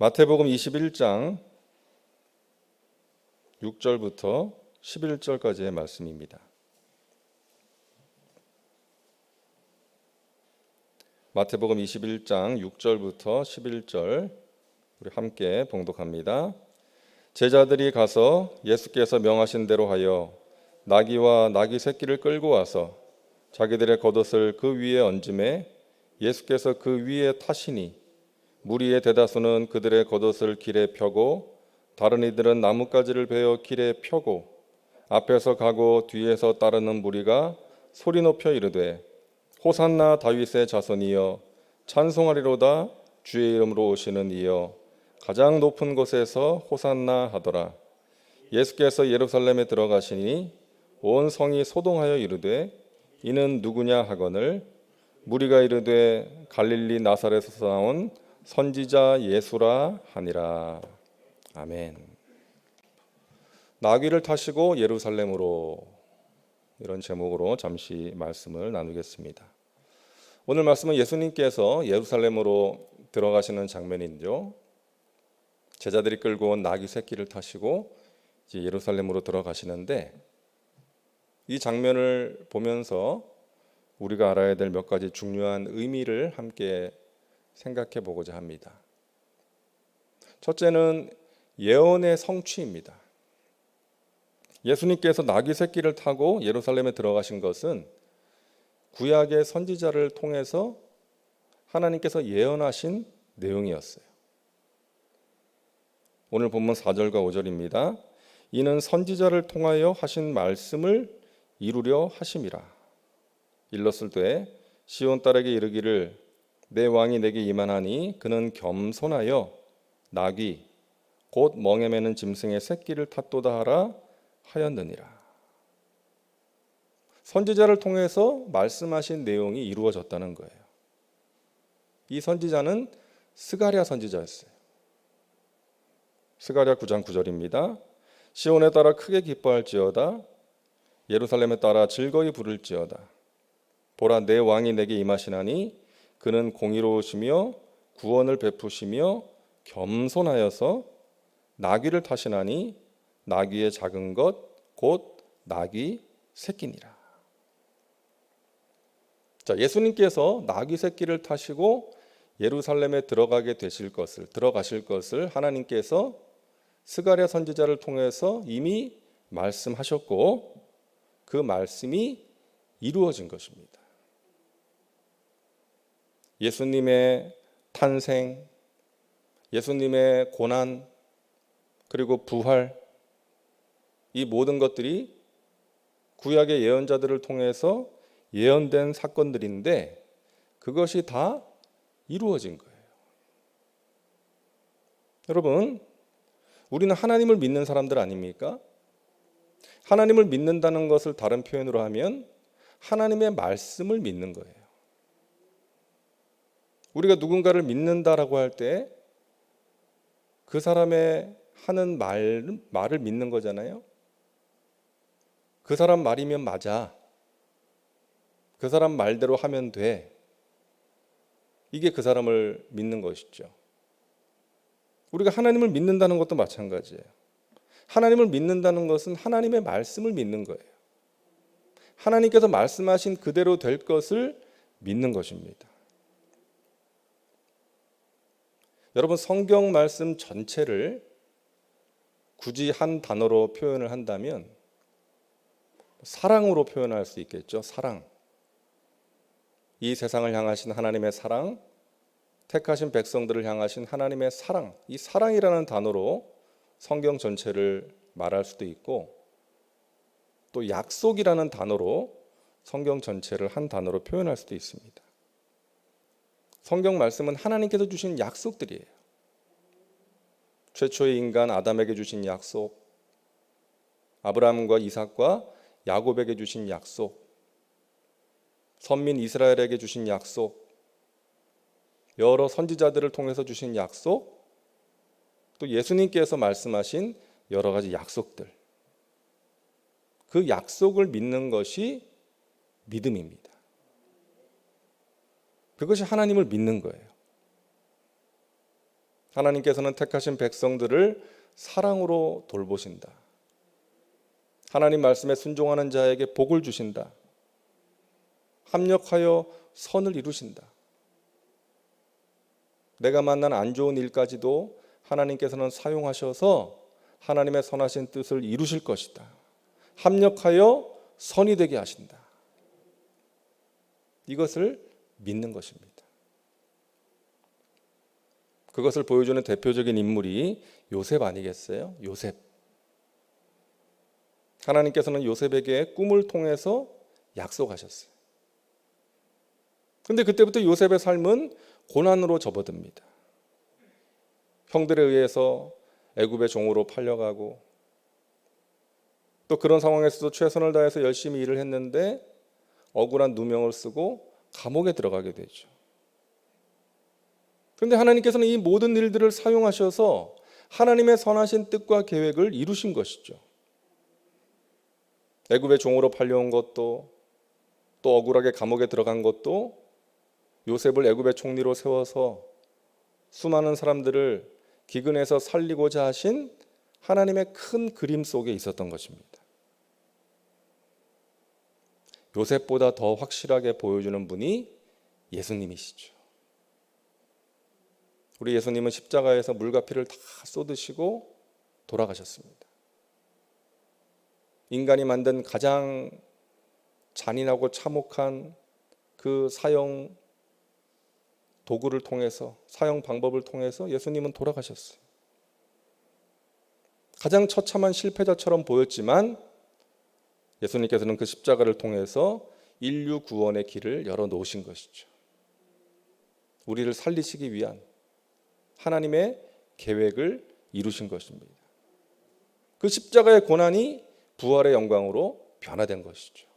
마태복음 21장 6절부터 11절까지의 말씀입니다. 마태복음 21장 6절부터 11절 우리 함께 봉독합니다. 제자들이 가서 예수께서 명하신 대로 하여 나귀와 나귀 새끼를 끌고 와서 자기들의 겉옷을 그 위에 얹음에 예수께서 그 위에 타시니 무리의 대다수는 그들의 겉옷을 길에 펴고 다른 이들은 나뭇가지를 베어 길에 펴고 앞에서 가고 뒤에서 따르는 무리가 소리 높여 이르되 호산나 다윗의 자손이여 찬송하리로다 주의 이름으로 오시는 이여 가장 높은 곳에서 호산나 하더라. 예수께서 예루살렘에 들어가시니 온 성이 소동하여 이르되 이는 누구냐 하거늘 무리가 이르되 갈릴리 나사렛에서 나온 선지자 예수라 하니라. 아멘. 나귀를 타시고 예루살렘으로, 이런 제목으로 잠시 말씀을 나누겠습니다. 오늘 말씀은 예수님께서 예루살렘으로 들어가시는 장면인데요. 제자들이 끌고 온 나귀 새끼를 타시고 이제 예루살렘으로 들어가시는데, 이 장면을 보면서 우리가 알아야 될 몇 가지 중요한 의미를 함께 생각해 보고자 합니다. 첫째는 예언의 성취입니다. 예수님께서 나귀 새끼를 타고 예루살렘에 들어가신 것은 구약의 선지자를 통해서 하나님께서 예언하신 내용이었어요. 오늘 본문 4절과 5절입니다. 이는 선지자를 통하여 하신 말씀을 이루려 하심이라. 일렀을 때 시온 딸에게 이르기를 내 왕이 내게 임하나니 그는 겸손하여 나귀 곧 멍에 매는 짐승의 새끼를 탔도다 하라 하였느니라. 선지자를 통해서 말씀하신 내용이 이루어졌다는 거예요. 이 선지자는 스가랴 선지자였어요. 스가랴 9장 9절입니다. 시온에 따라 크게 기뻐할지어다 예루살렘에 따라 즐거이 부를지어다. 보라 내 왕이 내게 임하시나니 그는 공의로우시며 구원을 베푸시며 겸손하여서 나귀를 타시나니 나귀의 작은 것 곧 나귀 새끼니라. 자, 예수님께서 나귀 새끼를 타시고 예루살렘에 들어가실 것을 하나님께서 스가랴 선지자를 통해서 이미 말씀하셨고 그 말씀이 이루어진 것입니다. 예수님의 탄생, 예수님의 고난, 그리고 부활, 이 모든 것들이 구약의 예언자들을 통해서 예언된 사건들인데 그것이 다 이루어진 거예요. 여러분, 우리는 하나님을 믿는 사람들 아닙니까? 하나님을 믿는다는 것을 다른 표현으로 하면 하나님의 말씀을 믿는 거예요. 우리가 누군가를 믿는다라고 할 때 그 사람의 하는 말을 믿는 거잖아요. 그 사람 말이면 맞아. 그 사람 말대로 하면 돼. 이게 그 사람을 믿는 것이죠. 우리가 하나님을 믿는다는 것도 마찬가지예요. 하나님을 믿는다는 것은 하나님의 말씀을 믿는 거예요. 하나님께서 말씀하신 그대로 될 것을 믿는 것입니다. 여러분, 성경 말씀 전체를 굳이 한 단어로 표현을 한다면 사랑으로 표현할 수 있겠죠. 사랑. 이 세상을 향하신 하나님의 사랑, 택하신 백성들을 향하신 하나님의 사랑, 이 사랑이라는 단어로 성경 전체를 말할 수도 있고 또 약속이라는 단어로 성경 전체를 한 단어로 표현할 수도 있습니다. 성경 말씀은 하나님께서 주신 약속들이에요. 최초의 인간 아담에게 주신 약속, 아브라함과 이삭과 야곱에게 주신 약속, 선민 이스라엘에게 주신 약속, 여러 선지자들을 통해서 주신 약속, 또 예수님께서 말씀하신 여러 가지 약속들, 그 약속을 믿는 것이 믿음입니다. 그것이 하나님을 믿는 거예요. 하나님께서는 택하신 백성들을 사랑으로 돌보신다. 하나님 말씀에 순종하는 자에게 복을 주신다. 합력하여 선을 이루신다. 내가 만난 안 좋은 일까지도 하나님께서는 사용하셔서 하나님의 선하신 뜻을 이루실 것이다. 합력하여 선이 되게 하신다. 이것을 믿는 것입니다. 그것을 보여주는 대표적인 인물이 요셉 아니겠어요? 요셉. 하나님께서는 요셉에게 꿈을 통해서 약속하셨어요. 그런데 그때부터 요셉의 삶은 고난으로 접어듭니다. 형들에 의해서 애굽의 종으로 팔려가고, 또 그런 상황에서도 최선을 다해서 열심히 일을 했는데 억울한 누명을 쓰고 감옥에 들어가게 되죠. 그런데 하나님께서는 이 모든 일들을 사용하셔서 하나님의 선하신 뜻과 계획을 이루신 것이죠. 애굽의 종으로 팔려온 것도, 또 억울하게 감옥에 들어간 것도 요셉을 애굽의 총리로 세워서 수많은 사람들을 기근에서 살리고자 하신 하나님의 큰 그림 속에 있었던 것입니다. 요셉보다 더 확실하게 보여주는 분이 예수님이시죠. 우리 예수님은 십자가에서 물과 피를 다 쏟으시고 돌아가셨습니다. 인간이 만든 가장 잔인하고 참혹한 그 사형 도구를 통해서, 사형 방법을 통해서 예수님은 돌아가셨어요. 가장 처참한 실패자처럼 보였지만 예수님께서는 그 십자가를 통해서 인류 구원의 길을 열어놓으신 것이죠. 우리를 살리시기 위한 하나님의 계획을 이루신 것입니다. 그 십자가의 고난이 부활의 영광으로 변화된 것이죠.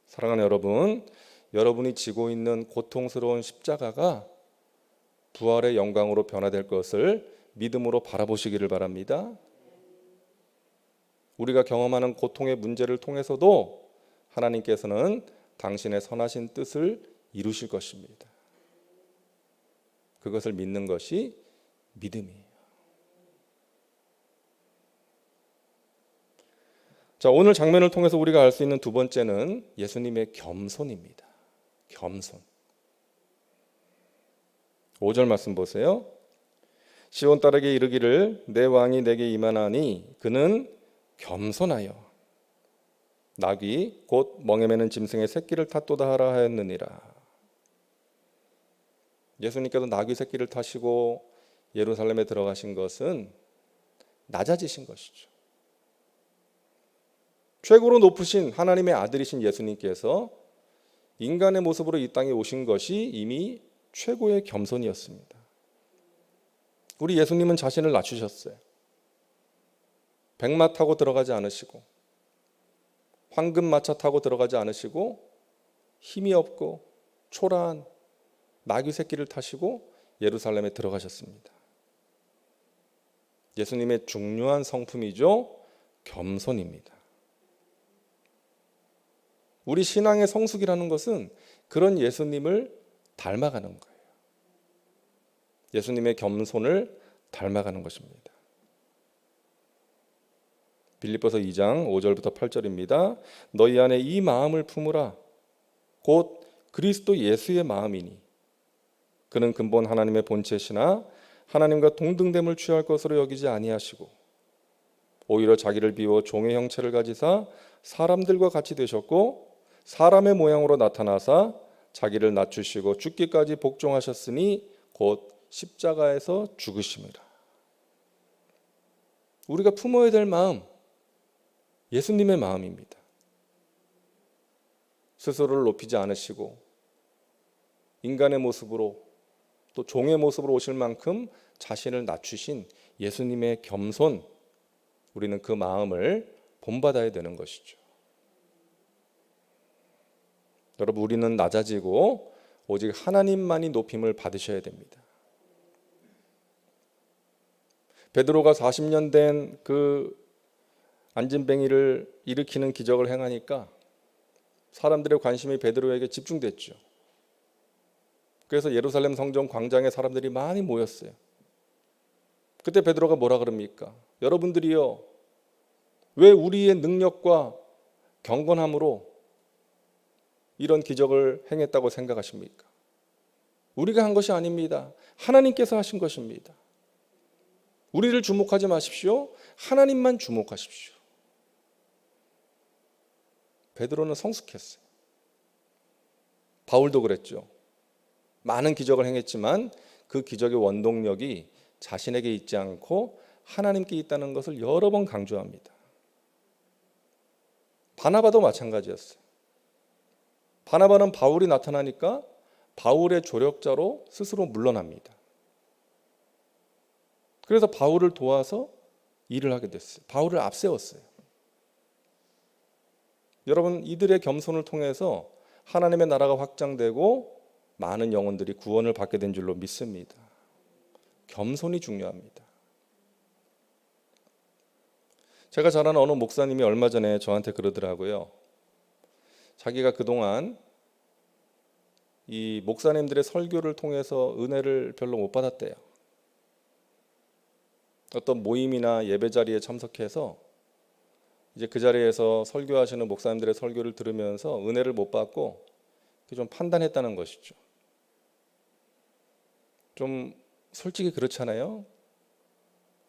사랑하는 여러분, 여러분이 지고 있는 고통스러운 십자가가 부활의 영광으로 변화될 것을 믿음으로 바라보시기를 바랍니다. 우리가 경험하는 고통의 문제를 통해서도 하나님께서는 당신의 선하신 뜻을 이루실 것입니다. 그것을 믿는 것이 믿음이에요. 자, 오늘 장면을 통해서 우리가 알 수 있는 두 번째는 예수님의 겸손입니다. 겸손. 5절 말씀 보세요. 시온 딸에게 이르기를 내 왕이 내게 임하나니 그는 겸손하여 낙이 곧 멍에 매는 짐승의 새끼를 탔도다 하라 하였느니라. 예수님께서 나귀 새끼를 타시고 예루살렘에 들어가신 것은 낮아지신 것이죠. 최고로 높으신 하나님의 아들이신 예수님께서 인간의 모습으로 이 땅에 오신 것이 이미 최고의 겸손이었습니다. 우리 예수님은 자신을 낮추셨어요. 백마 타고 들어가지 않으시고 황금마차 타고 들어가지 않으시고 힘이 없고 초라한 나귀 새끼를 타시고 예루살렘에 들어가셨습니다. 예수님의 중요한 성품이죠. 겸손입니다. 우리 신앙의 성숙이라는 것은 그런 예수님을 닮아가는 거예요. 예수님의 겸손을 닮아가는 것입니다. 빌립보서 2장 5절부터 8절입니다. 너희 안에 이 마음을 품으라. 곧 그리스도 예수의 마음이니 그는 근본 하나님의 본체시나 하나님과 동등됨을 취할 것으로 여기지 아니하시고 오히려 자기를 비워 종의 형체를 가지사 사람들과 같이 되셨고 사람의 모양으로 나타나사 자기를 낮추시고 죽기까지 복종하셨으니 곧 십자가에서 죽으심이라. 우리가 품어야 될 마음, 예수님의 마음입니다. 스스로를 높이지 않으시고 인간의 모습으로 또 종의 모습으로 오실 만큼 자신을 낮추신 예수님의 겸손, 우리는 그 마음을 본받아야 되는 것이죠. 여러분, 우리는 낮아지고 오직 하나님만이 높임을 받으셔야 됩니다. 베드로가 40년 된 그 안진뱅이를 일으키는 기적을 행하니까 사람들의 관심이 베드로에게 집중됐죠. 그래서 예루살렘 성전 광장에 사람들이 많이 모였어요. 그때 베드로가 뭐라 그럽니까? 여러분들이요, 왜 우리의 능력과 경건함으로 이런 기적을 행했다고 생각하십니까? 우리가 한 것이 아닙니다. 하나님께서 하신 것입니다. 우리를 주목하지 마십시오. 하나님만 주목하십시오. 베드로는 성숙했어요. 바울도 그랬죠. 많은 기적을 행했지만 그 기적의 원동력이 자신에게 있지 않고 하나님께 있다는 것을 여러 번 강조합니다. 바나바도 마찬가지였어요. 바나바는 바울이 나타나니까 바울의 조력자로 스스로 물러납니다. 그래서 바울을 도와서 일을 하게 됐어요. 바울을 앞세웠어요. 여러분, 이들의 겸손을 통해서 하나님의 나라가 확장되고 많은 영혼들이 구원을 받게 된 줄로 믿습니다. 겸손이 중요합니다. 제가 잘 아는 어느 목사님이 얼마 전에 저한테 그러더라고요. 자기가 그동안 이 목사님들의 설교를 통해서 은혜를 별로 못 받았대요. 어떤 모임이나 예배 자리에 참석해서 이제 그 자리에서 설교하시는 목사님들의 설교를 들으면서 은혜를 못 받고 좀 판단했다는 것이죠. 좀 솔직히 그렇잖아요.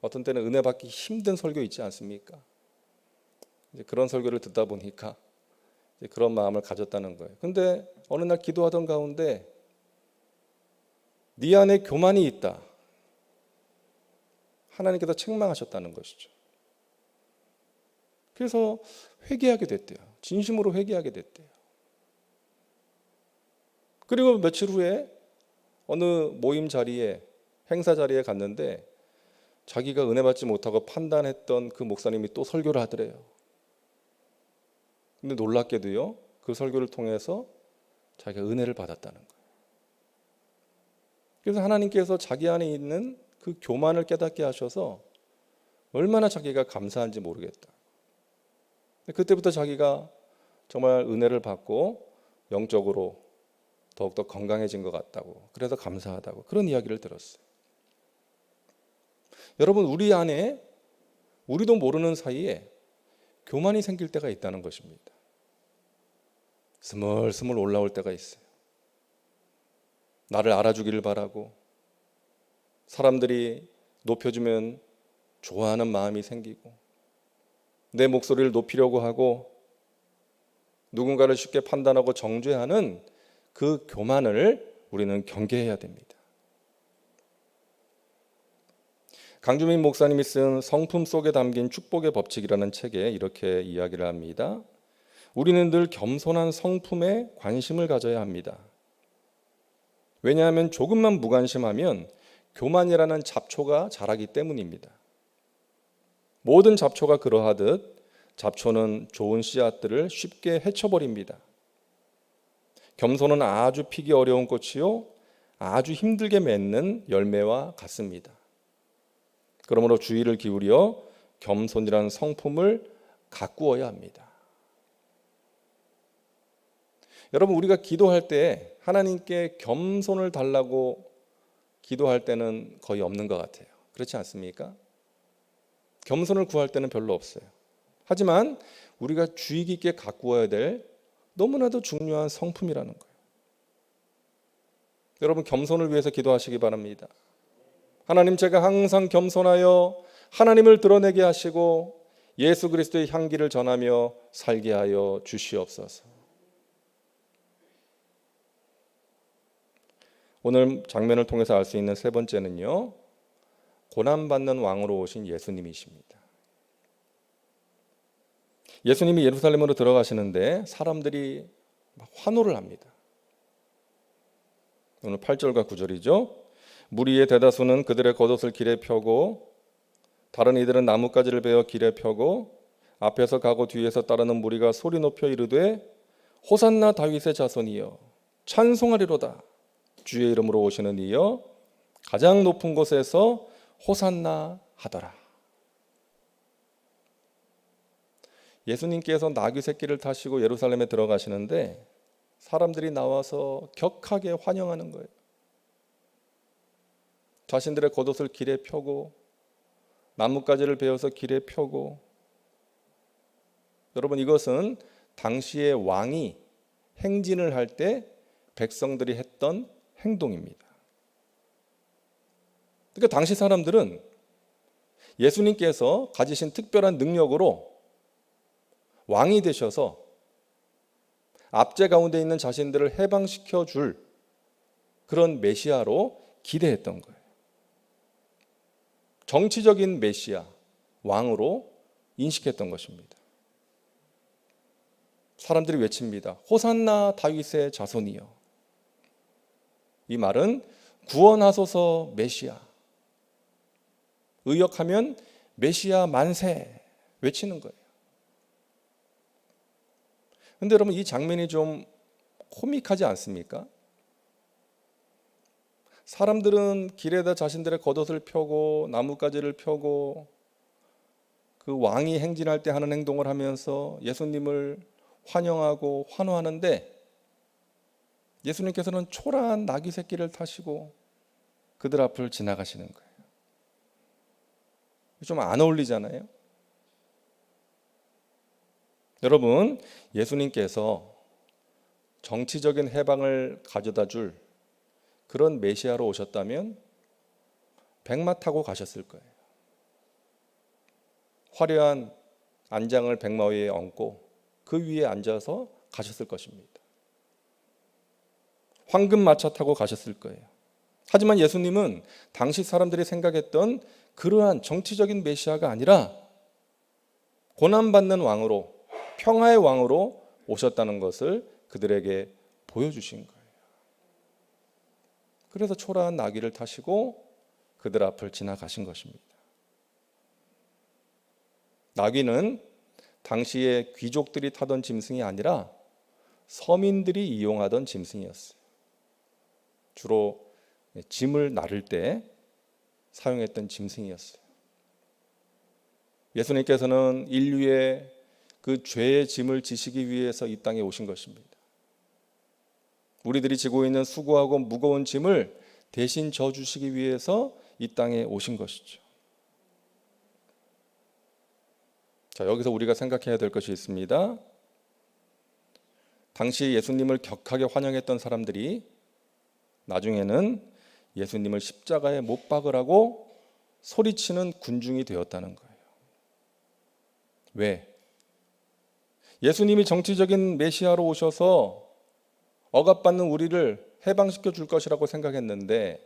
어떤 때는 은혜 받기 힘든 설교 있지 않습니까? 이제 그런 설교를 듣다 보니까 이제 그런 마음을 가졌다는 거예요. 근데 어느 날 기도하던 가운데 네 안에 교만이 있다, 하나님께서 책망하셨다는 것이죠. 그래서 회개하게 됐대요. 진심으로 회개하게 됐대요. 그리고 며칠 후에 어느 모임 자리에, 행사 자리에 갔는데 자기가 은혜 받지 못하고 판단했던 그 목사님이 또 설교를 하더래요. 근데 놀랍게도요, 그 설교를 통해서 자기가 은혜를 받았다는 거예요. 그래서 하나님께서 자기 안에 있는 그 교만을 깨닫게 하셔서 얼마나 자기가 감사한지 모르겠다. 그때부터 자기가 정말 은혜를 받고 영적으로 더욱더 건강해진 것 같다고, 그래서 감사하다고 그런 이야기를 들었어요. 여러분, 우리 안에 우리도 모르는 사이에 교만이 생길 때가 있다는 것입니다. 스물스물 올라올 때가 있어요. 나를 알아주기를 바라고 사람들이 높여주면 좋아하는 마음이 생기고 내 목소리를 높이려고 하고 누군가를 쉽게 판단하고 정죄하는 그 교만을 우리는 경계해야 됩니다. 강주민 목사님이 쓴 성품 속에 담긴 축복의 법칙이라는 책에 이렇게 이야기를 합니다. 우리는 늘 겸손한 성품에 관심을 가져야 합니다. 왜냐하면 조금만 무관심하면 교만이라는 잡초가 자라기 때문입니다. 모든 잡초가 그러하듯 잡초는 좋은 씨앗들을 쉽게 해쳐버립니다. 겸손은 아주 피기 어려운 꽃이요, 아주 힘들게 맺는 열매와 같습니다. 그러므로 주의를 기울여 겸손이라는 성품을 가꾸어야 합니다. 여러분, 우리가 기도할 때 하나님께 겸손을 달라고 기도할 때는 거의 없는 것 같아요. 그렇지 않습니까? 겸손을 구할 때는 별로 없어요. 하지만 우리가 주의 깊게 가꾸어야 될 너무나도 중요한 성품이라는 거예요. 여러분, 겸손을 위해서 기도하시기 바랍니다. 하나님, 제가 항상 겸손하여 하나님을 드러내게 하시고 예수 그리스도의 향기를 전하며 살게 하여 주시옵소서. 오늘 장면을 통해서 알 수 있는 세 번째는요, 고난받는 왕으로 오신 예수님이십니다. 예수님이 예루살렘으로 들어가시는데 사람들이 막 환호를 합니다. 오늘 8절과 9절이죠. 무리의 대다수는 그들의 겉옷을 길에 펴고 다른 이들은 나뭇가지를 베어 길에 펴고 앞에서 가고 뒤에서 따르는 무리가 소리 높여 이르되 호산나 다윗의 자손이여 찬송하리로다. 주의 이름으로 오시는 이여 가장 높은 곳에서 호산나 하더라. 예수님께서 나귀 새끼를 타시고 예루살렘에 들어가시는데 사람들이 나와서 격하게 환영하는 거예요. 자신들의 겉옷을 길에 펴고 나뭇가지를 베어서 길에 펴고. 여러분, 이것은 당시의 왕이 행진을 할 때 백성들이 했던 행동입니다. 그러니까 당시 사람들은 예수님께서 가지신 특별한 능력으로 왕이 되셔서 압제 가운데 있는 자신들을 해방시켜 줄 그런 메시아로 기대했던 거예요. 정치적인 메시아, 왕으로 인식했던 것입니다. 사람들이 외칩니다. 호산나 다윗의 자손이여. 이 말은 구원하소서 메시아. 의역하면 메시아 만세 외치는 거예요. 그런데 여러분, 이 장면이 좀 코믹하지 않습니까? 사람들은 길에다 자신들의 겉옷을 펴고 나뭇가지를 펴고 그 왕이 행진할 때 하는 행동을 하면서 예수님을 환영하고 환호하는데, 예수님께서는 초라한 나귀 새끼를 타시고 그들 앞을 지나가시는 거예요. 좀 안 어울리잖아요. 여러분, 예수님께서 정치적인 해방을 가져다 줄 그런 메시아로 오셨다면 백마 타고 가셨을 거예요. 화려한 안장을 백마 위에 얹고 그 위에 앉아서 가셨을 것입니다. 황금마차 타고 가셨을 거예요. 하지만 예수님은 당시 사람들이 생각했던 그러한 정치적인 메시아가 아니라 고난받는 왕으로, 평화의 왕으로 오셨다는 것을 그들에게 보여주신 거예요. 그래서 초라한 나귀를 타시고 그들 앞을 지나가신 것입니다. 나귀는 당시에 귀족들이 타던 짐승이 아니라 서민들이 이용하던 짐승이었어요. 주로 짐을 나를 때 사용했던 짐승이었어요. 예수님께서는 인류의 그 죄의 짐을 지시기 위해서 이 땅에 오신 것입니다. 우리들이 지고 있는 수고하고 무거운 짐을 대신 져주시기 위해서 이 땅에 오신 것이죠. 자, 여기서 우리가 생각해야 될 것이 있습니다. 당시 예수님을 격하게 환영했던 사람들이 나중에는 예수님을 십자가에 못 박으라고 소리치는 군중이 되었다는 거예요. 왜? 예수님이 정치적인 메시아로 오셔서 억압받는 우리를 해방시켜 줄 것이라고 생각했는데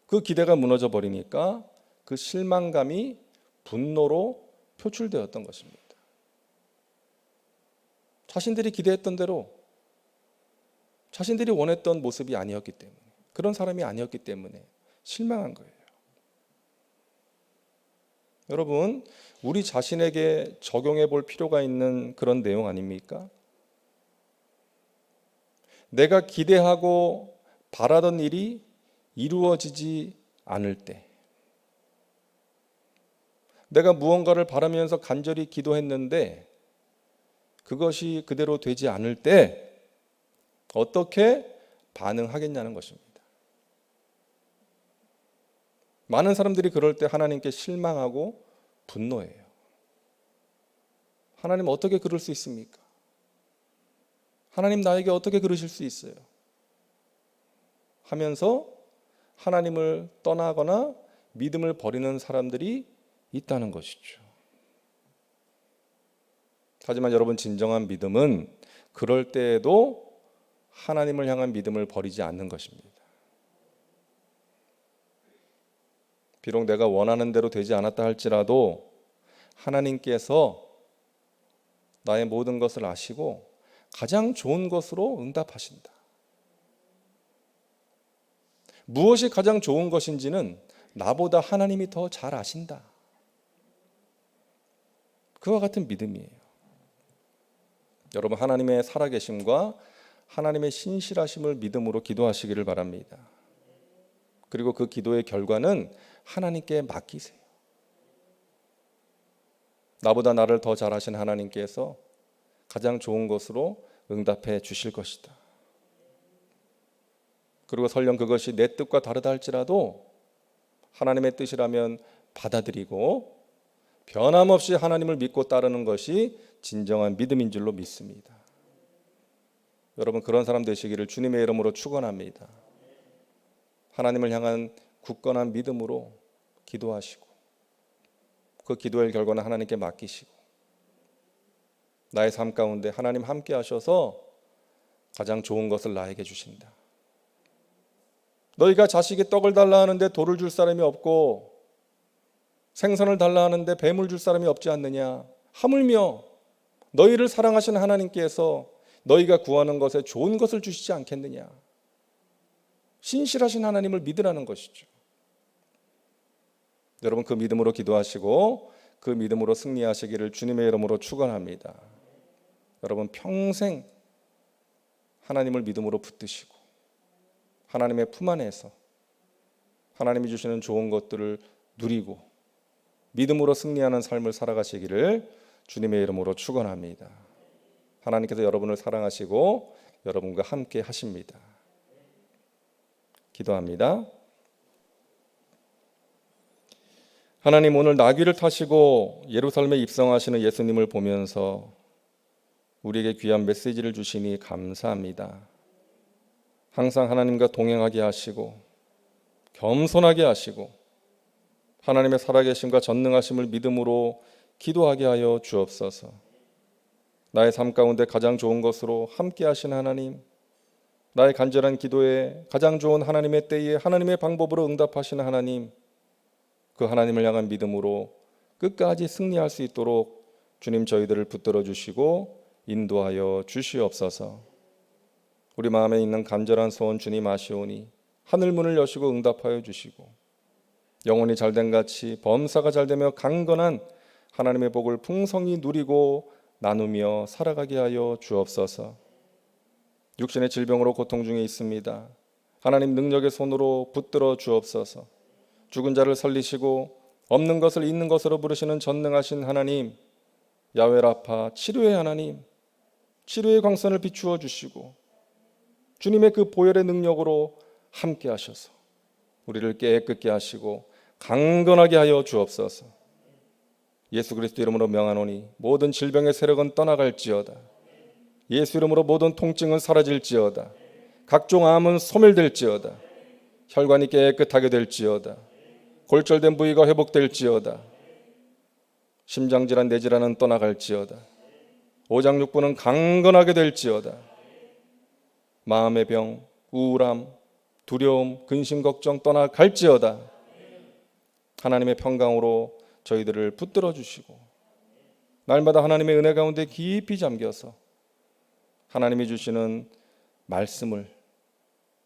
그 기대가 무너져 버리니까 그 실망감이 분노로 표출되었던 것입니다. 자신들이 기대했던 대로, 자신들이 원했던 모습이 아니었기 때문에, 그런 사람이 아니었기 때문에 실망한 거예요. 여러분, 우리 자신에게 적용해 볼 필요가 있는 그런 내용 아닙니까? 내가 기대하고 바라던 일이 이루어지지 않을 때, 내가 무언가를 바라면서 간절히 기도했는데 그것이 그대로 되지 않을 때 어떻게 반응하겠냐는 것입니다. 많은 사람들이 그럴 때 하나님께 실망하고 분노해요. 하나님 어떻게 그럴 수 있습니까? 하나님 나에게 어떻게 그러실 수 있어요? 하면서 하나님을 떠나거나 믿음을 버리는 사람들이 있다는 것이죠. 하지만 여러분, 진정한 믿음은 그럴 때에도 하나님을 향한 믿음을 버리지 않는 것입니다. 비록 내가 원하는 대로 되지 않았다 할지라도 하나님께서 나의 모든 것을 아시고 가장 좋은 것으로 응답하신다. 무엇이 가장 좋은 것인지는 나보다 하나님이 더 잘 아신다. 그와 같은 믿음이에요. 여러분, 하나님의 살아계심과 하나님의 신실하심을 믿음으로 기도하시기를 바랍니다. 그리고 그 기도의 결과는 하나님께 맡기세요. 나보다 나를 더 잘 아신 하나님께서 가장 좋은 것으로 응답해 주실 것이다. 그리고 설령 그것이 내 뜻과 다르다 할지라도 하나님의 뜻이라면 받아들이고 변함없이 하나님을 믿고 따르는 것이 진정한 믿음인 줄로 믿습니다. 여러분, 그런 사람 되시기를 주님의 이름으로 축원합니다. 하나님을 향한 굳건한 믿음으로 기도하시고 그 기도의 결과는 하나님께 맡기시고 나의 삶 가운데 하나님 함께 하셔서 가장 좋은 것을 나에게 주신다. 너희가 자식이 떡을 달라 하는데 돌을 줄 사람이 없고 생선을 달라 하는데 뱀을 줄 사람이 없지 않느냐. 하물며 너희를 사랑하시는 하나님께서 너희가 구하는 것에 좋은 것을 주시지 않겠느냐. 신실하신 하나님을 믿으라는 것이죠. 여러분, 그 믿음으로 기도하시고 그 믿음으로 승리하시기를 주님의 이름으로 축원합니다. 여러분, 평생 하나님을 믿음으로 붙드시고 하나님의 품 안에서 하나님이 주시는 좋은 것들을 누리고 믿음으로 승리하는 삶을 살아가시기를 주님의 이름으로 축원합니다. 하나님께서 여러분을 사랑하시고 여러분과 함께 하십니다. 기도합니다. 하나님, 오늘 나귀를 타시고 예루살렘에 입성하시는 예수님을 보면서 우리에게 귀한 메시지를 주시니 감사합니다. 항상 하나님과 동행하게 하시고 겸손하게 하시고 하나님의 살아계심과 전능하심을 믿음으로 기도하게 하여 주옵소서. 나의 삶 가운데 가장 좋은 것으로 함께 하신 하나님, 나의 간절한 기도에 가장 좋은 하나님의 때에 하나님의 방법으로 응답하시는 하나님, 그 하나님을 향한 믿음으로 끝까지 승리할 수 있도록 주님 저희들을 붙들어 주시고 인도하여 주시옵소서. 우리 마음에 있는 간절한 소원 주님 아시오니 하늘 문을 여시고 응답하여 주시고 영혼이 잘된 같이 범사가 잘되며 강건한 하나님의 복을 풍성히 누리고 나누며 살아가게 하여 주옵소서. 육신의 질병으로 고통 중에 있습니다. 하나님 능력의 손으로 붙들어 주옵소서. 죽은 자를 살리시고 없는 것을 있는 것으로 부르시는 전능하신 하나님, 야훼라파 치료의 하나님, 치료의 광선을 비추어 주시고 주님의 그 보혈의 능력으로 함께 하셔서 우리를 깨끗게 하시고 강건하게 하여 주옵소서. 예수 그리스도 이름으로 명하노니 모든 질병의 세력은 떠나갈지어다. 예수 이름으로 모든 통증은 사라질지어다. 각종 암은 소멸될지어다. 혈관이 깨끗하게 될지어다. 골절된 부위가 회복될지어다. 심장질환 뇌질환은 떠나갈지어다. 오장육부는 강건하게 될지어다. 마음의 병, 우울함, 두려움, 근심, 걱정 떠나갈지어다. 하나님의 평강으로 저희들을 붙들어 주시고 날마다 하나님의 은혜 가운데 깊이 잠겨서 하나님이 주시는 말씀을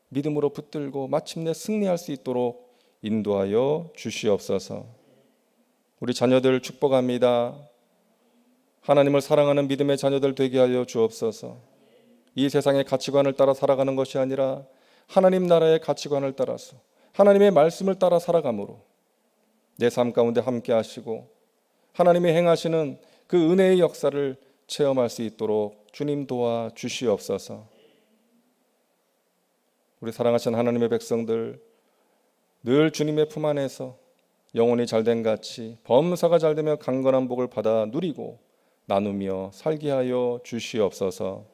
믿음으로 붙들고 마침내 승리할 수 있도록 인도하여 주시옵소서. 우리 자녀들 축복합니다. 하나님을 사랑하는 믿음의 자녀들 되게 하여 주옵소서. 이 세상의 가치관을 따라 살아가는 것이 아니라 하나님 나라의 가치관을 따라서 하나님의 말씀을 따라 살아감으로 내 삶 가운데 함께 하시고 하나님이 행하시는 그 은혜의 역사를 체험할 수 있도록 주님 도와 주시옵소서. 우리 사랑하신 하나님의 백성들 늘 주님의 품 안에서 영혼이 잘된 같이 범사가 잘되며 강건한 복을 받아 누리고 나누며 살게 하여 주시옵소서.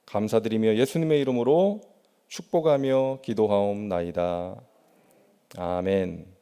감사드리며 예수님의 이름으로 축복하며 기도하옵나이다. 아멘.